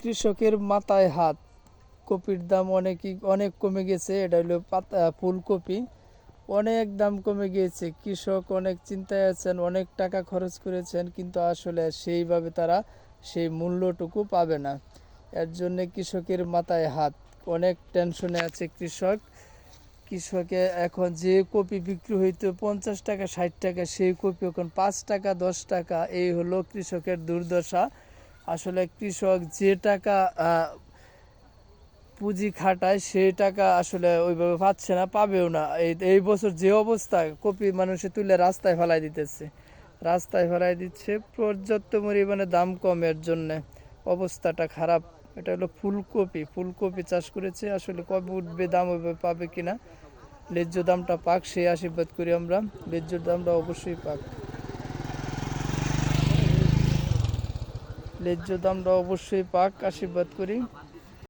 কৃষকের মাথায় হাত। কপির দাম অনেক কমে গেছে। এটা হলো পাতা ফুলকপি, অনেক দাম কমে গিয়েছে। কৃষক অনেক চিন্তায় আছেন, অনেক টাকা খরচ করেছেন, কিন্তু আসলে সেইভাবে তারা সেই মূল্যটুকু পাবে না। এর জন্য কৃষকের মাথায় হাত, অনেক টেনশনে আছে কৃষক। কৃষকে এখন যে কপি বিক্রি হইতো 50 টাকা 60 টাকা, সেই কপি এখন 5 টাকা 10 টাকা। এই হলো কৃষকের দুর্দশা। আসলে কৃষক যে টাকা পুঁজি খাটায় সেই টাকা আসলে ওইভাবে পাচ্ছে না, পাবেও না। এই বছর যে অবস্থা, কপি মানুষে তুলে রাস্তায় ফেলাই দিতেছে, রাস্তায় ফেলাই দিচ্ছে। পর্যাপ্ত পরিমাণে দাম কমের জন্য অবস্থাটা খারাপ। এটা হলো ফুলকপি, ফুলকপি চাষ করেছে। আসলে কবে উঠবে, দাম ওইভাবে পাবে কিনা, ন্যায্য দামটা পাক সেই আশীর্বাদ করি আমরা। ন্যায্য দামটা অবশ্যই পাক, ন্যায্য দামটা অবশ্যই পাক আশীর্বাদ করি।